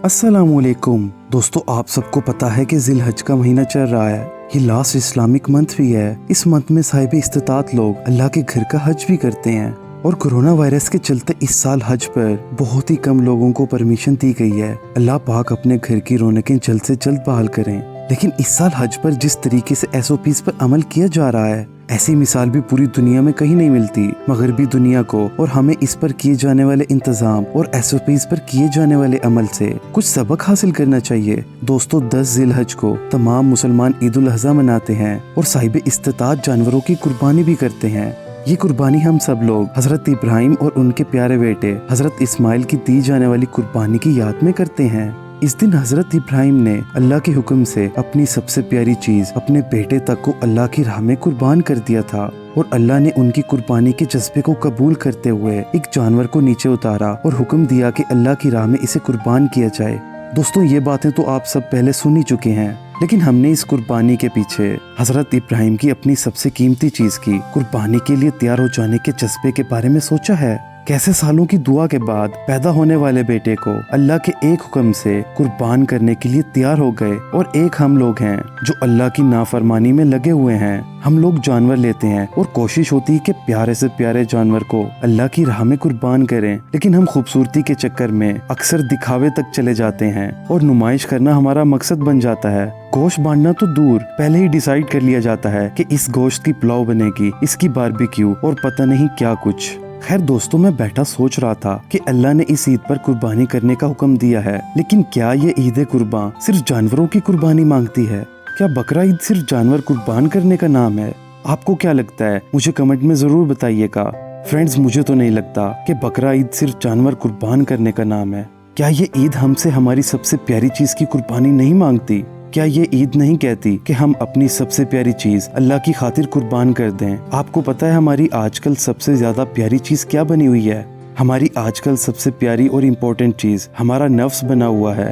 अस्सलामुअलैकुम दोस्तों, आप सबको पता है कि जिल हज का महीना चल रहा है। ये लास्ट इस्लामिक मंथ भी है। इस मंथ में साहिब इस्तिताअत लोग अल्लाह के घर का हज भी करते हैं और कोरोना वायरस के चलते इस साल हज पर बहुत ही कम लोगों को परमिशन दी गई है। अल्लाह पाक अपने घर की रौनकें जल्द से जल्द बहाल करें। लेकिन इस साल हज पर जिस तरीके से SOPs पर अमल किया जा रहा है, ऐसी मिसाल भी पूरी दुनिया में कहीं नहीं मिलती। मगरबी दुनिया को और हमें इस पर किए जाने वाले इंतजाम और SOPs पर किए जाने वाले अमल से कुछ सबक हासिल करना चाहिए। दोस्तों, 10 जिल हज को तमाम मुसलमान ईद उल अज़हा मनाते हैं और साहिब इस्तिताअत जानवरों की कुर्बानी भी करते हैं। ये कुर्बानी हम सब लोग हजरत इब्राहिम और उनके प्यारे बेटे हजरत इस्माइल की दी जाने वाली कुर्बानी की याद में करते हैं। इस दिन हजरत इब्राहिम ने अल्लाह के हुक्म से अपनी सबसे प्यारी चीज अपने बेटे तक को अल्लाह की राह में कुर्बान कर दिया था और अल्लाह ने उनकी कुर्बानी के जज्बे को कबूल करते हुए एक जानवर को नीचे उतारा और हुक्म दिया कि अल्लाह की राह में इसे कुर्बान किया जाए। दोस्तों, ये बातें तो आप सब पहले सुन ही चुके हैं, लेकिन हमने इस कुर्बानी के पीछे हजरत इब्राहिम की अपनी सबसे कीमती चीज की कुर्बानी के लिए तैयार हो जाने के जज्बे के बारे में सोचा है। कैसे सालों की दुआ के बाद पैदा होने वाले बेटे को अल्लाह के एक हुक्म से कुर्बान करने के लिए तैयार हो गए और एक हम लोग हैं जो अल्लाह की नाफरमानी में लगे हुए हैं। हम लोग जानवर लेते हैं और कोशिश होती है कि प्यारे से प्यारे जानवर को अल्लाह की राह में कुर्बान करें, लेकिन हम खूबसूरती के चक्कर में अक्सर दिखावे तक चले जाते हैं और नुमाइश करना हमारा मकसद बन जाता है। गोश्त बांटना तो दूर, पहले ही डिसाइड कर लिया जाता है कि इस गोश्त की पुलाव बनेगी, इसकी बारबेक्यू और पता नहीं क्या कुछ। खैर दोस्तों, मैं बैठा सोच रहा था कि अल्लाह ने इस ईद पर कुर्बानी करने का हुक्म दिया है, लेकिन क्या ये ईद कुर्बान सिर्फ जानवरों की कुर्बानी मांगती है? क्या बकरा ईद सिर्फ जानवर कुर्बान करने का नाम है? आपको क्या लगता है? मुझे कमेंट में जरूर बताइएगा। फ्रेंड्स, मुझे तो नहीं लगता कि बकरा ईद सिर्फ जानवर कुर्बान करने का नाम है। क्या ये ईद हमसे हमारी सबसे प्यारी चीज की कुर्बानी नहीं मांगती? क्या ये ईद नहीं कहती कि हम अपनी सबसे प्यारी चीज अल्लाह की खातिर कुर्बान कर दें? आपको पता है हमारी आजकल सबसे ज्यादा प्यारी चीज क्या बनी हुई है? हमारी आजकल सबसे प्यारी और इम्पोर्टेंट चीज हमारा नफ्स बना हुआ है।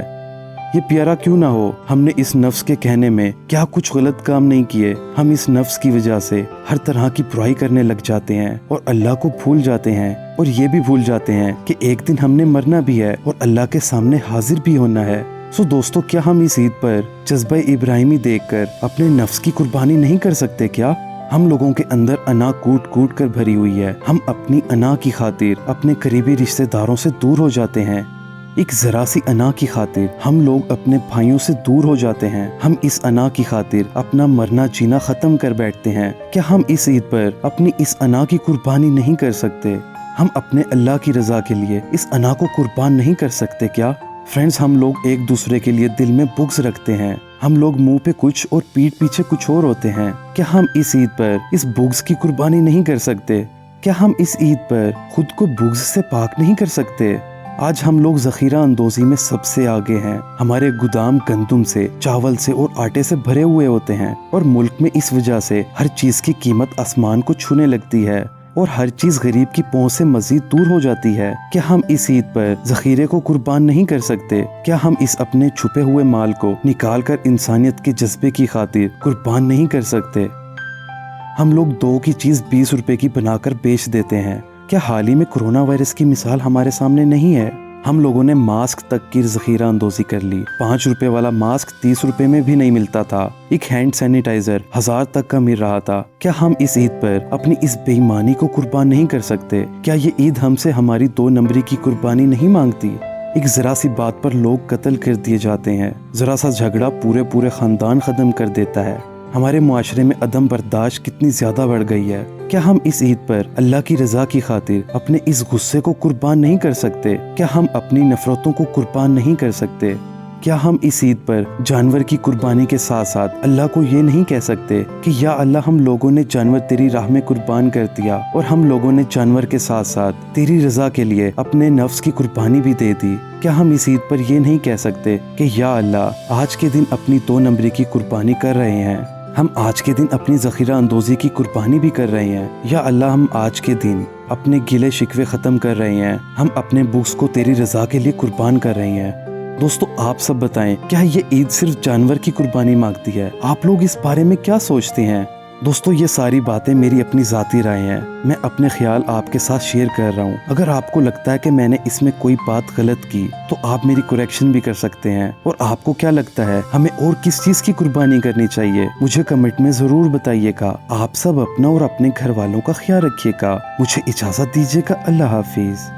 ये प्यारा क्यों ना हो, हमने इस नफ्स के कहने में क्या कुछ गलत काम नहीं किए। हम इस नफ्स की वजह से हर तरह की बुराई करने लग जाते हैं और अल्लाह को भूल जाते हैं, और ये भी भूल जाते हैं कि एक दिन हमने मरना भी है और अल्लाह के सामने हाजिर भी होना है। सो दोस्तों, क्या हम इस ईद पर जज्बा इब्राहिमी देखकर अपने नफ्स की कुर्बानी नहीं कर सकते? क्या हम लोगों के अंदर अना कूट कूट कर भरी हुई है। हम अपनी अना की खातिर अपने करीबी रिश्तेदारों से दूर हो जाते हैं। एक जरा सी अना की खातिर हम लोग अपने भाइयों से दूर हो जाते हैं। हम इस अना की खातिर अपना मरना जीना खत्म कर बैठते हैं। क्या हम इस ईद पर अपनी इस अना की कुर्बानी नहीं कर सकते? हम अपने अल्लाह की रजा के लिए इस अना को कुर्बान नहीं कर सकते? क्या फ्रेंड्स, हम लोग एक दूसरे के लिए दिल में बुग़्ज़ रखते हैं। हम लोग मुंह पे कुछ और पीठ पीछे कुछ और होते हैं। क्या हम इस ईद पर इस बुग़्ज़ की कुर्बानी नहीं कर सकते? क्या हम इस ईद पर खुद को बुग़्ज़ से पाक नहीं कर सकते? आज हम लोग ज़ख़ीरा अंदोज़ी में सबसे आगे हैं। हमारे गोदाम गंदम से, चावल से और आटे से भरे हुए होते हैं और मुल्क में इस वजह से हर चीज़ की कीमत आसमान को छूने लगती है और हर चीज गरीब की पहुंच से मजीद दूर हो जाती है। क्या हम इस ईद पर जखीरे को कुर्बान नहीं कर सकते? क्या हम इस अपने छुपे हुए माल को निकाल कर इंसानियत के जज्बे की खातिर कुर्बान नहीं कर सकते? हम लोग 2 की चीज 20 रुपए की बनाकर बेच देते हैं। क्या हाल ही में कोरोना वायरस की मिसाल हमारे सामने नहीं है? हम लोगों ने मास्क तक की जखीरा अंदोजी कर ली। 5 रुपए वाला मास्क 30 रुपए में भी नहीं मिलता था। एक हैंड सैनिटाइजर 1000 तक का मिल रहा था। क्या हम इस ईद पर अपनी इस बेईमानी को कुर्बान नहीं कर सकते? क्या ये ईद हमसे हमारी 2 नंबरी की कुर्बानी नहीं मांगती? एक जरा सी बात पर लोग कत्ल कर दिए जाते हैं। जरा सा झगड़ा पूरे खानदान खत्म कर देता है। हमारे मुआशरे में अदम बर्दाश्त कितनी ज्यादा बढ़ गई है। क्या हम इस ईद पर अल्लाह की रजा की खातिर अपने इस गुस्से को कुर्बान नहीं कर सकते? क्या हम अपनी नफरतों को कुर्बान नहीं कर सकते? क्या हम इस ईद पर जानवर की कुर्बानी के साथ साथ अल्लाह को ये नहीं कह सकते कि या अल्लाह, हम लोगों ने जानवर तेरी राह में कुर्बान कर दिया और हम लोगों ने जानवर के साथ साथ तेरी रजा के लिए अपने नफ्स की कुर्बानी भी दे दी? क्या हम इस ईद पर ये नहीं कह सकते कि या अल्लाह, आज के दिन अपनी 2 नंबरी की कुर्बानी कर रहे हैं, हम आज के दिन अपनी ज़ख़ीरा अंदोज़ी की कुर्बानी भी कर रहे हैं। या अल्लाह, हम आज के दिन अपने गिले शिकवे ख़त्म कर रहे हैं, हम अपने बुग़्ज़ को तेरी रज़ा के लिए कुर्बान कर रहे हैं। दोस्तों, आप सब बताएं, क्या ये ईद सिर्फ जानवर की कुर्बानी मांगती है? आप लोग इस बारे में क्या सोचते हैं? दोस्तों ये सारी बातें मेरी अपनी ذاتی رائے ہیں, میں اپنے خیال آپ کے ساتھ شیئر کر رہا ہوں. اگر آپ کو لگتا ہے کہ میں نے اس میں کوئی بات غلط کی تو آپ میری کریکشن بھی کر سکتے ہیں. اور آپ کو کیا لگتا ہے ہمیں اور کس چیز کی قربانی کرنی چاہیے مجھے کمنٹ میں ضرور بتائیے گا. آپ سب اپنا اور اپنے گھر والوں کا خیال رکھیے گا. مجھے اجازت دیجیے گا. اللہ حافظ.